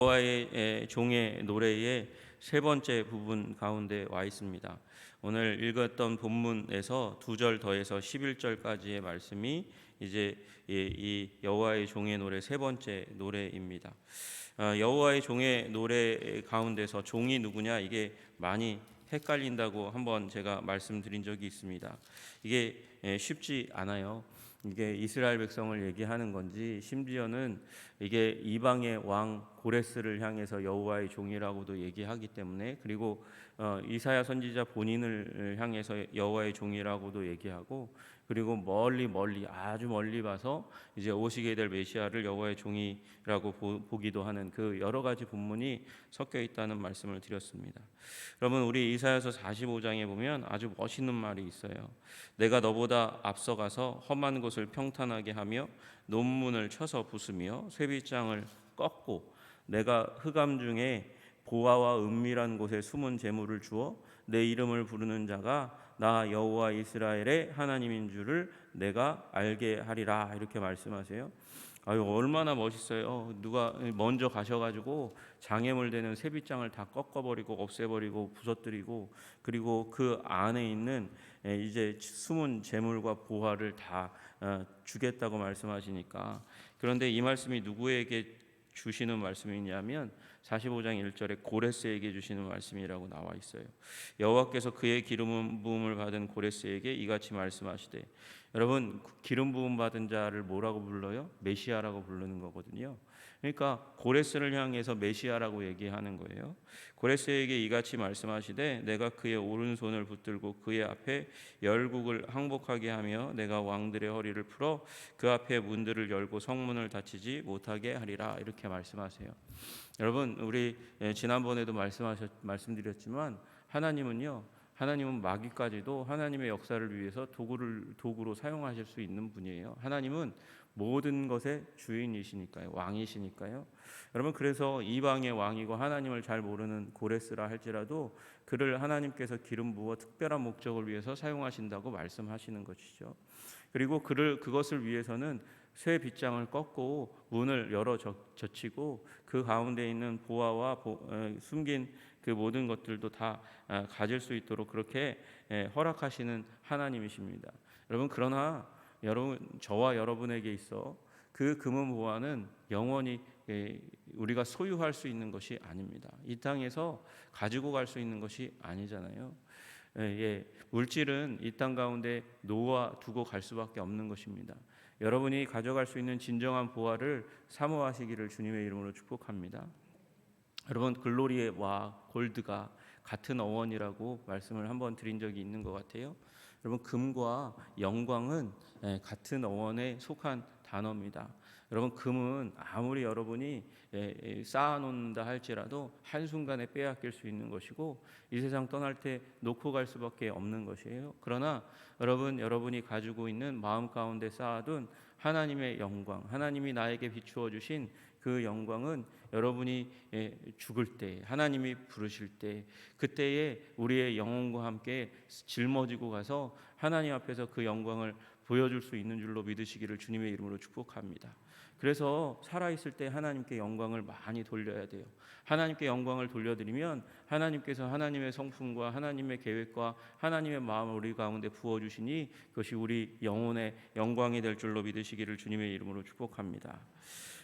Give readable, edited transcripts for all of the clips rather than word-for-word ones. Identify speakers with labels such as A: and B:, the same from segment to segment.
A: 여호와의 종의 노래의 세 번째 부분 가운데 와 있습니다. 오늘 읽었던 본문에서 두 절 더해서 11절까지의 말씀이 이제 이 여호와의 종의 노래 세 번째 노래입니다. 여호와의 종의 노래 가운데서 종이 누구냐, 이게 많이 헷갈린다고 한번 제가 말씀드린 적이 있습니다. 이게 쉽지 않아요. 이게 이스라엘 백성을 얘기하는 건지, 심지어는 이게 이방의 왕 고레스를 향해서 여호와의 종이라고도 얘기하기 때문에, 그리고 이사야 선지자 본인을 향해서 여호와의 종이라고도 얘기하고, 그리고 멀리 아주 멀리 봐서 이제 오시게 될 메시아를 여호와의 종이라고 보기도 하는 그 여러 가지 본문이 섞여 있다는 말씀을 드렸습니다. 여러분, 우리 이사야서 45장에 보면 아주 멋있는 말이 있어요. 내가 너보다 앞서가서 험한 곳을 평탄하게 하며 논문을 쳐서 부수며 쇠빗장을 꺾고, 내가 흑암 중에 보화와 은밀한 곳에 숨은 재물을 주어 내 이름을 부르는 자가 나 여호와 이스라엘의 하나님인 줄을 내가 알게 하리라, 이렇게 말씀하세요. 아유, 얼마나 멋있어요. 누가 먼저 가셔가지고 장애물 되는 쇠빗장을 다 꺾어버리고 없애버리고 부서뜨리고, 그리고 그 안에 있는 이제 숨은 재물과 보화를 다 주겠다고 말씀하시니까. 그런데 이 말씀이 누구에게 주시는 말씀이냐면 45장 1절에 고레스에게 주시는 말씀이라고 나와 있어요. 여호와께서 그의 기름 부음을 받은 고레스에게 이같이 말씀하시되, 여러분, 기름 부음 받은 자를 뭐라고 불러요? 메시아라고 부르는 거거든요. 그러니까 고레스를 향해서 메시아라고 얘기하는 거예요. 고레스에게 이같이 말씀하시되, 내가 그의 오른손을 붙들고 그의 앞에 열국을 항복하게 하며 내가 왕들의 허리를 풀어 그 앞에 문들을 열고 성문을 닫히지 못하게 하리라, 이렇게 말씀하세요. 여러분, 우리 지난번에도 말씀드렸지만 하나님은 마귀까지도 하나님의 역사를 위해서 도구로 사용하실 수 있는 분이에요. 하나님은 모든 것의 주인이시니까요, 왕이시니까요. 여러분, 그래서 이방의 왕이고 하나님을 잘 모르는 고레스라 할지라도 그를 하나님께서 기름 부어 특별한 목적을 위해서 사용하신다고 말씀하시는 것이죠. 그리고 그것을 위해서는 쇠 빗장을 꺾고 문을 열어 젖히고 그 가운데 있는 보화와 숨긴 그 모든 것들도 다 가질 수 있도록 그렇게 허락하시는 하나님이십니다. 여러분, 그러나 저와 여러분에게 있어 그 금은 보화는 영원히 우리가 소유할 수 있는 것이 아닙니다. 이 땅에서 가지고 갈 수 있는 것이 아니잖아요. 물질은 이 땅 가운데 놓아 두고 갈 수밖에 없는 것입니다. 여러분이 가져갈 수 있는 진정한 보화를 사모하시기를 주님의 이름으로 축복합니다. 여러분, 글로리의 와 골드가 같은 어원이라고 말씀을 한번 드린 적이 있는 것 같아요. 여러분, 금과 영광은 같은 어원에 속한 단어입니다. 여러분, 금은 아무리 여러분이 쌓아놓는다 할지라도 한순간에 빼앗길 수 있는 것이고 이 세상 떠날 때 놓고 갈 수밖에 없는 것이에요. 그러나 여러분이 가지고 있는 마음 가운데 쌓아둔 하나님의 영광, 하나님이 나에게 비추어 주신 그 영광은 여러분이 죽을 때, 하나님이 부르실 때, 그때에 우리의 영혼과 함께 짊어지고 가서 하나님 앞에서 그 영광을 보여줄 수 있는 줄로 믿으시기를 주님의 이름으로 축복합니다. 그래서 살아있을 때 하나님께 영광을 많이 돌려야 돼요. 하나님께 영광을 돌려드리면 하나님께서 하나님의 성품과 하나님의 계획과 하나님의 마음을 우리 가운데 부어주시니 그것이 우리 영혼의 영광이 될 줄로 믿으시기를 주님의 이름으로 축복합니다.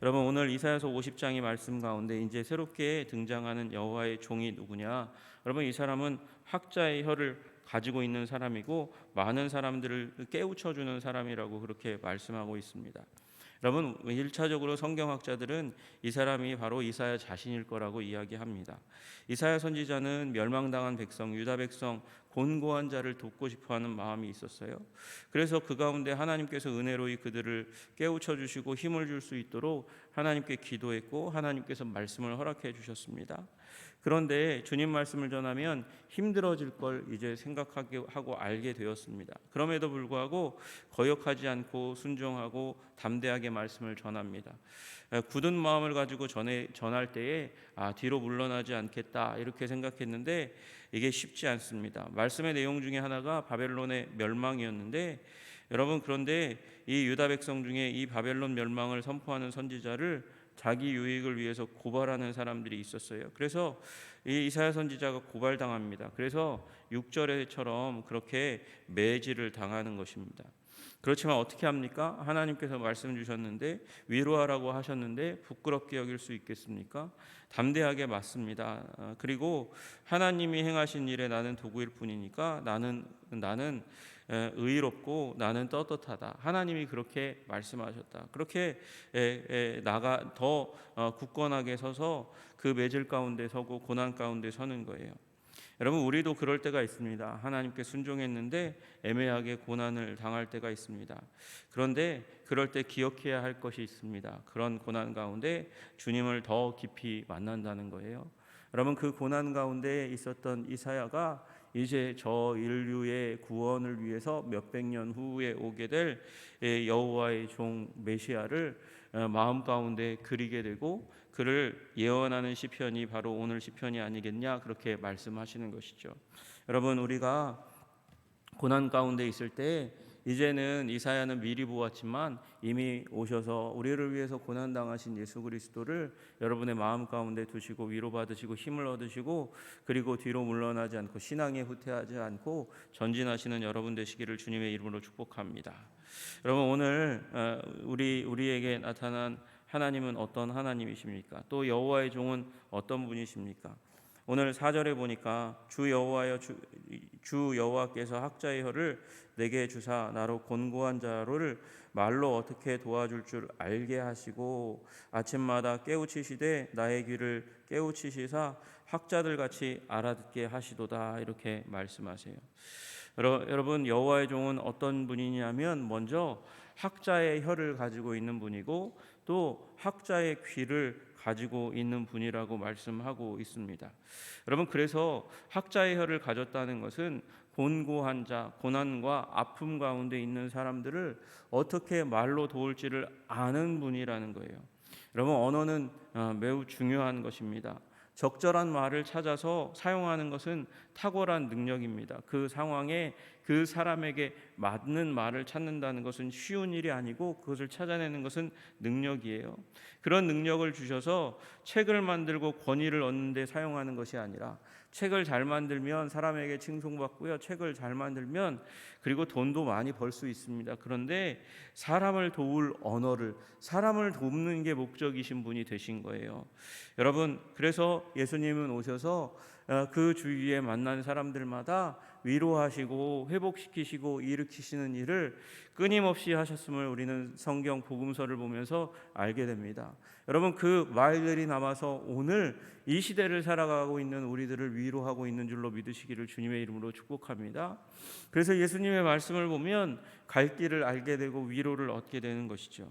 A: 여러분, 오늘 이사야서 50장의 말씀 가운데 이제 새롭게 등장하는 여호와의 종이 누구냐? 여러분, 이 사람은 학자의 혀를 가지고 있는 사람이고 많은 사람들을 깨우쳐주는 사람이라고 그렇게 말씀하고 있습니다. 여러분, 1차적으로 성경학자들은 이 사람이 바로 이사야 자신일 거라고 이야기합니다. 이사야 선지자는 멸망당한 백성, 유다 백성, 곤고한 자를 돕고 싶어하는 마음이 있었어요. 그래서 그 가운데 하나님께서 은혜로이 그들을 깨우쳐 주시고 힘을 줄 수 있도록 하나님께 기도했고 하나님께서 말씀을 허락해 주셨습니다. 그런데 주님 말씀을 전하면 힘들어질 걸 이제 생각하게 하고 알게 되었습니다. 그럼에도 불구하고 거역하지 않고 순종하고 담대하게 말씀을 전합니다. 굳은 마음을 가지고 전할 때에 뒤로 물러나지 않겠다 이렇게 생각했는데 이게 쉽지 않습니다. 말씀의 내용 중에 하나가 바벨론의 멸망이었는데, 여러분, 그런데 이 유다 백성 중에 이 바벨론 멸망을 선포하는 선지자를 자기 유익을 위해서 고발하는 사람들이 있었어요. 그래서 이 이사야 선지자가 고발당합니다. 그래서 6절에처럼 그렇게 매질을 당하는 것입니다. 그렇지만 어떻게 합니까? 하나님께서 말씀 주셨는데 위로하라고 하셨는데 부끄럽게 여길 수 있겠습니까? 담대하게 맞습니다. 그리고 하나님이 행하신 일에 나는 도구일 뿐이니까 나는 의롭고 나는 떳떳하다. 하나님이 그렇게 말씀하셨다. 그렇게 나가 더 굳건하게 서서 그 매질 가운데 서고 고난 가운데 서는 거예요. 여러분, 우리도 그럴 때가 있습니다. 하나님께 순종했는데 애매하게 고난을 당할 때가 있습니다. 그런데 그럴 때 기억해야 할 것이 있습니다. 그런 고난 가운데 주님을 더 깊이 만난다는 거예요. 여러분, 그 고난 가운데 있었던 이사야가 이제 저 인류의 구원을 위해서 몇백 년 후에 오게 될 여호와의 종 메시아를 마음 가운데 그리게 되고 그를 예언하는 시편이 바로 오늘 시편이 아니겠냐, 그렇게 말씀하시는 것이죠. 여러분, 우리가 고난 가운데 있을 때 이제는 이사야는 미리 보았지만 이미 오셔서 우리를 위해서 고난 당하신 예수 그리스도를 여러분의 마음 가운데 두시고 위로받으시고 힘을 얻으시고 그리고 뒤로 물러나지 않고 신앙에 후퇴하지 않고 전진하시는 여러분 되시기를 주님의 이름으로 축복합니다. 여러분, 오늘 우리에게 나타난 하나님은 어떤 하나님이십니까? 또 여호와의 종은 어떤 분이십니까? 오늘 4절에 보니까 주 여호와께서 학자의 혀를 내게 주사 나로 곤고한 자로를 말로 어떻게 도와줄 줄 알게 하시고 아침마다 깨우치시되 나의 귀를 깨우치시사 학자들 같이 알아듣게 하시도다. 이렇게 말씀하세요. 여러분, 여호와의 종은 어떤 분이냐면 먼저 학자의 혀를 가지고 있는 분이고 또 학자의 귀를 가지고 있는 분이라고 말씀하고 있습니다. 여러분, 그래서 학자의 혀를 가졌다는 것은 곤고한 자, 고난과 아픔 가운데 있는 사람들을 어떻게 말로 도울지를 아는 분이라는 거예요. 여러분, 언어는 매우 중요한 것입니다. 적절한 말을 찾아서 사용하는 것은 탁월한 능력입니다. 그 상황에 그 사람에게 맞는 말을 찾는다는 것은 쉬운 일이 아니고 그것을 찾아내는 것은 능력이에요. 그런 능력을 주셔서 책을 만들고 권위를 얻는 데 사용하는 것이 아니라 책을 잘 만들면 사람에게 칭송받고요. 책을 잘 만들면 그리고 돈도 많이 벌 수 있습니다. 그런데 사람을 도울 언어를, 사람을 돕는 게 목적이신 분이 되신 거예요. 여러분, 그래서 예수님은 오셔서 그 주위에 만난 사람들마다 위로하시고 회복시키시고 일으키시는 일을 끊임없이 하셨음을 우리는 성경 복음서를 보면서 알게 됩니다. 여러분, 그 말들이 남아서 오늘 이 시대를 살아가고 있는 우리들을 위로하고 있는 줄로 믿으시기를 주님의 이름으로 축복합니다. 그래서 예수님의 말씀을 보면 갈 길을 알게 되고 위로를 얻게 되는 것이죠.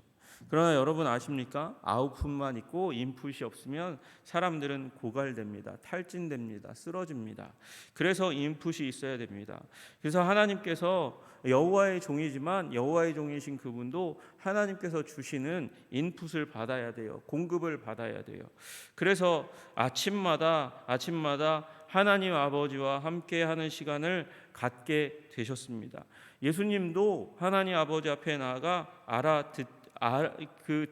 A: 그러나 여러분 아십니까? 아웃풋만 있고 인풋이 없으면 사람들은 고갈됩니다. 탈진됩니다. 쓰러집니다. 그래서 인풋이 있어야 됩니다. 그래서 하나님께서 여호와의 종이지만 여호와의 종이신 그분도 하나님께서 주시는 인풋을 받아야 돼요. 공급을 받아야 돼요. 그래서 아침마다 하나님 아버지와 함께하는 시간을 갖게 되셨습니다. 예수님도 하나님 아버지 앞에 나아가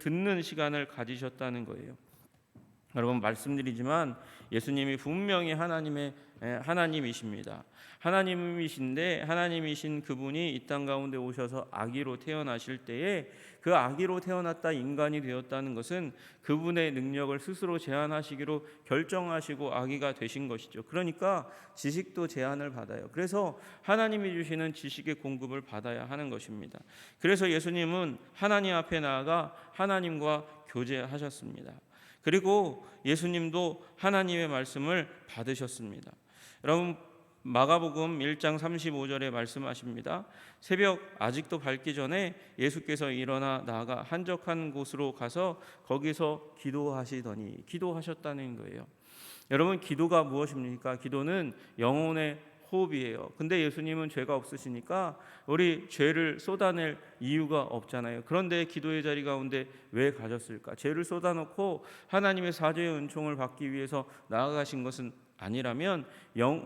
A: 듣는 시간을 가지셨다는 거예요. 여러분, 말씀드리지만 예수님이 분명히 하나님이십니다. 하나님이신데 하나님이신 그분이 이 땅 가운데 오셔서 아기로 태어나실 때에 그 아기로 태어났다 인간이 되었다는 것은 그분의 능력을 스스로 제한하시기로 결정하시고 아기가 되신 것이죠. 그러니까 지식도 제한을 받아요. 그래서 하나님이 주시는 지식의 공급을 받아야 하는 것입니다. 그래서 예수님은 하나님 앞에 나아가 하나님과 교제하셨습니다. 그리고 예수님도 하나님의 말씀을 받으셨습니다. 여러분, 마가복음 1장 35절에 말씀하십니다. 새벽 아직도 밝기 전에 예수께서 일어나 나아가 한적한 곳으로 가서 거기서 기도하셨다는 거예요. 여러분, 기도가 무엇입니까? 기도는 영혼의 호흡이에요. 근데 예수님은 죄가 없으시니까 우리 죄를 쏟아낼 이유가 없잖아요. 그런데 기도의 자리 가운데 왜 가셨을까? 죄를 쏟아놓고 하나님의 사죄의 은총을 받기 위해서 나아가신 것은 아니라면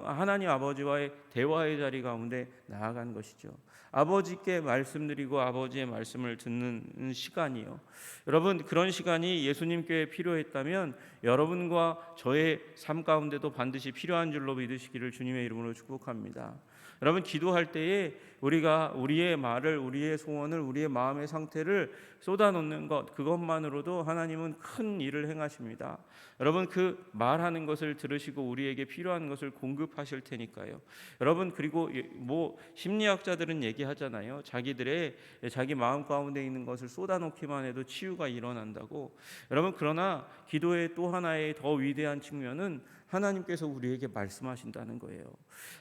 A: 하나님 아버지와의 대화의 자리 가운데 나아간 것이죠. 아버지께 말씀드리고 아버지의 말씀을 듣는 시간이요. 여러분, 그런 시간이 예수님께 필요했다면 여러분과 저의 삶 가운데도 반드시 필요한 줄로 믿으시기를 주님의 이름으로 축복합니다. 여러분, 기도할 때에 우리가 우리의 말을, 우리의 소원을, 우리의 마음의 상태를 쏟아놓는 것, 그것만으로도 하나님은 큰 일을 행하십니다. 여러분, 그 말하는 것을 들으시고 우리에게 필요한 것을 공급하실 테니까요. 여러분, 그리고 뭐 심리학자들은 얘기하잖아요. 자기 마음 가운데 있는 것을 쏟아놓기만 해도 치유가 일어난다고. 여러분, 그러나 기도의 또 하나의 더 위대한 측면은 하나님께서 우리에게 말씀하신다는 거예요.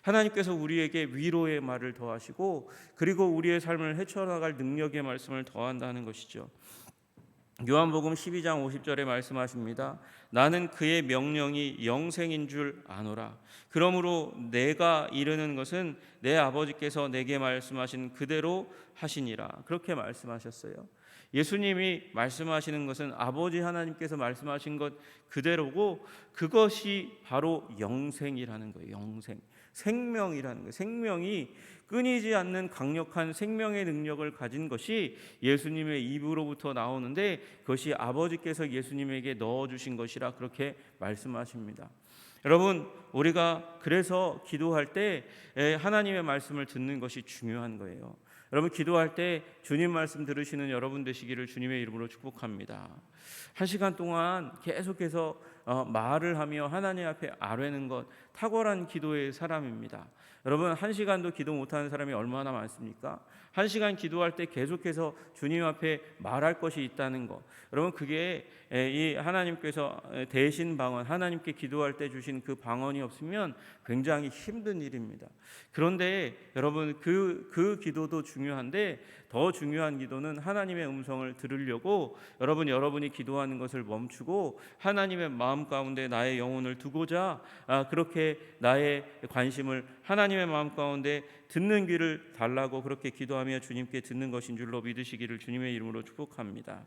A: 하나님께서 우리에게 위로의 말을 더하시고, 그리고 우리의 삶을 헤쳐나갈 능력의 말씀을 더한다는 것이죠. 요한복음 12장 50절에 말씀하십니다. 나는 그의 명령이 영생인 줄 아노라. 그러므로 내가 이르는 것은 내 아버지께서 내게 말씀하신 그대로 하시니라. 그렇게 말씀하셨어요. 예수님이 말씀하시는 것은 아버지 하나님께서 말씀하신 것 그대로고, 그것이 바로 영생이라는 거예요. 영생, 생명이라는 거예요. 생명이 끊이지 않는 강력한 생명의 능력을 가진 것이 예수님의 입으로부터 나오는데, 그것이 아버지께서 예수님에게 넣어주신 것이라 그렇게 말씀하십니다. 여러분, 우리가 그래서 기도할 때 하나님의 말씀을 듣는 것이 중요한 거예요. 여러분, 기도할 때 주님 말씀 들으시는 여러분 되시기를 주님의 이름으로 축복합니다. 한 시간 동안 계속해서 말을 하며 하나님 앞에 아뢰는 것, 탁월한 기도의 사람입니다. 여러분, 한 시간도 기도 못하는 사람이 얼마나 많습니까? 한 시간 기도할 때 계속해서 주님 앞에 말할 것이 있다는 것, 여러분, 그게 이 하나님께서 대신 방언, 하나님께 기도할 때 주신 그 방언이 없으면 굉장히 힘든 일입니다. 그런데 여러분, 그 기도도 중요한데, 더 중요한 기도는 하나님의 음성을 들으려고 여러분이 기도하는 것을 멈추고 하나님의 마음 가운데 나의 영혼을 두고자 그렇게 나의 관심을 하나님의 마음 가운데 듣는 귀를 달라고 그렇게 기도하며 주님께 듣는 것인 줄로 믿으시기를 주님의 이름으로 축복합니다.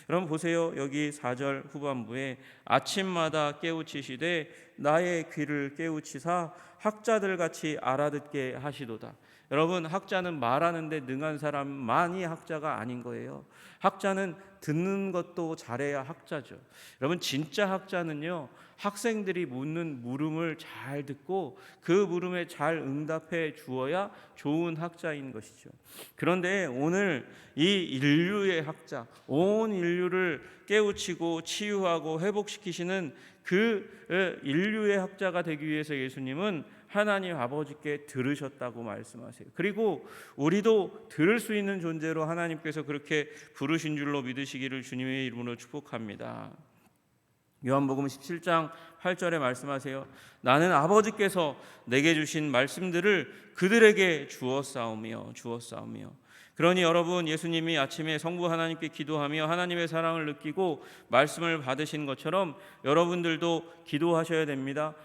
A: 여러분 보세요. 여기 4절 후반부에 아침마다 깨우치시되 나의 귀를 깨우치사 학자들 같이 알아듣게 하시도다. 여러분, 학자는 말하는데 능한 사람만이 학자가 아닌 거예요. 학자는 듣는 것도 잘해야 학자죠. 여러분, 진짜 학자는요, 학생들이 묻는 물음을 잘 듣고 그 물음에 잘 응답해 주어야 좋은 학자인 것이죠. 그런데 오늘 이 인류의 학자, 온 인류를 깨우치고 치유하고 회복시키시는 그 인류의 학자가 되기 위해서 예수님은 하나님 아버지께 들으셨다고 말씀하세요. 그리고 우리도 들을 수 있는 존재로 하나님께서 그렇게 부르신 줄로 믿으시기를 주님의 이름으로 축복합니다. 요한복음 17장 8절에 말씀하세요. 나는 아버지께서 내게 주신 말씀들을 그들에게 주었사오며. 그러니 여러분, 예수님이 아침에 성부 하나님께 기도하며 하나님의 사랑을 느끼고 말씀을 받으신 것처럼 여러분들도 기도하셔야 됩니다.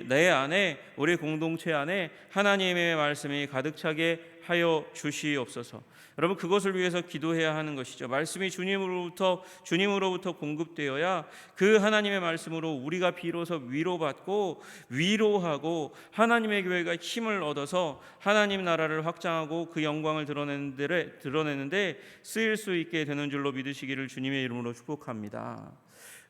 A: 내 안에, 우리 공동체 안에 하나님의 말씀이 가득 차게 하여 주시옵소서. 여러분, 그것을 위해서 기도해야 하는 것이죠. 말씀이 주님으로부터 공급되어야 그 하나님의 말씀으로 우리가 비로소 위로받고 위로하고 하나님의 교회가 힘을 얻어서 하나님 나라를 확장하고 그 영광을 드러내는데 쓰일 수 있게 되는 줄로 믿으시기를 주님의 이름으로 축복합니다.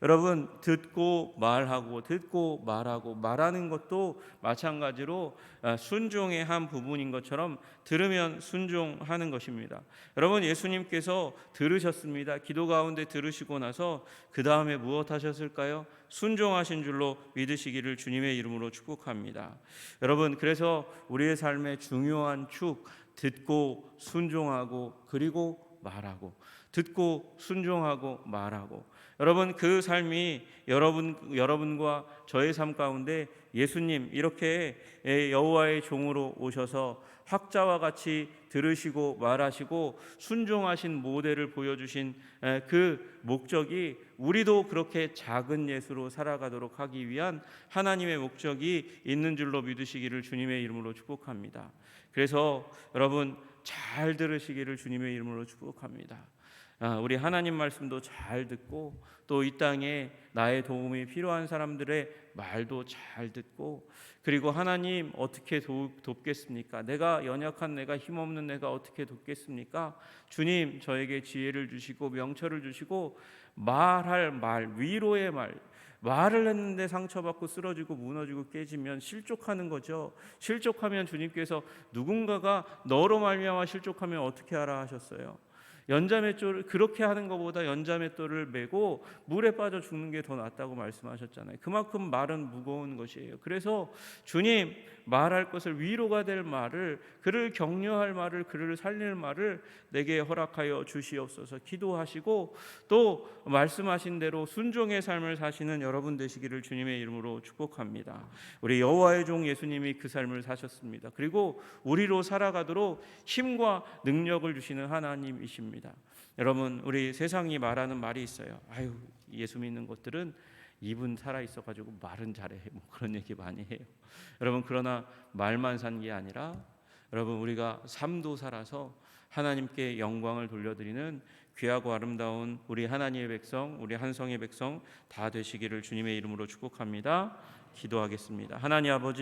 A: 여러분, 듣고 말하고 말하는 것도 마찬가지로 순종의 한 부분인 것처럼 들으면 순종하는 것입니다. 여러분, 예수님께서 들으셨습니다. 기도 가운데 들으시고 나서 그 다음에 무엇 하셨을까요? 순종하신 줄로 믿으시기를 주님의 이름으로 축복합니다. 여러분, 그래서 우리의 삶의 중요한 축, 듣고 순종하고 그리고 말하고, 듣고 순종하고 말하고. 여러분, 그 삶이 여러분과 저의 삶 가운데 예수님 이렇게 여호와의 종으로 오셔서 학자와 같이 들으시고 말하시고 순종하신 모델을 보여주신 그 목적이 우리도 그렇게 작은 예수로 살아가도록 하기 위한 하나님의 목적이 있는 줄로 믿으시기를 주님의 이름으로 축복합니다. 그래서 여러분, 잘 들으시기를 주님의 이름으로 축복합니다. 우리 하나님 말씀도 잘 듣고 또 이 땅에 나의 도움이 필요한 사람들의 말도 잘 듣고, 그리고 하나님 어떻게 돕겠습니까? 내가 연약한, 내가 힘없는 내가 어떻게 돕겠습니까? 주님 저에게 지혜를 주시고 명철을 주시고 말할 말, 위로의 말을 했는데 상처받고 쓰러지고 무너지고 깨지면 실족하는 거죠. 실족하면 주님께서 누군가가 너로 말미암아 실족하면 어떻게 하라 하셨어요? 연자맷돌을 그렇게 하는 것보다 연자맷돌을 메고 물에 빠져 죽는 게 더 낫다고 말씀하셨잖아요. 그만큼 말은 무거운 것이에요. 그래서 주님 말할 것을, 위로가 될 말을, 그를 격려할 말을, 그를 살릴 말을 내게 허락하여 주시옵소서. 기도하시고 또 말씀하신 대로 순종의 삶을 사시는 여러분 되시기를 주님의 이름으로 축복합니다. 우리 여호와의 종 예수님이 그 삶을 사셨습니다. 그리고 우리로 살아가도록 힘과 능력을 주시는 하나님이십니다. 여러분, 우리 세상이 말하는 말이 있어요. 아유, 예수 믿는 것들은 입은 살아 있어가지고 말은 잘해, 뭐 그런 얘기 많이 해요. 여러분, 그러나 말만 산 게 아니라 여러분, 우리가 삶도 살아서 하나님께 영광을 돌려드리는 귀하고 아름다운 우리 하나님의 백성, 우리 한성의 백성 다 되시기를 주님의 이름으로 축복합니다. 기도하겠습니다. 하나님 아버지,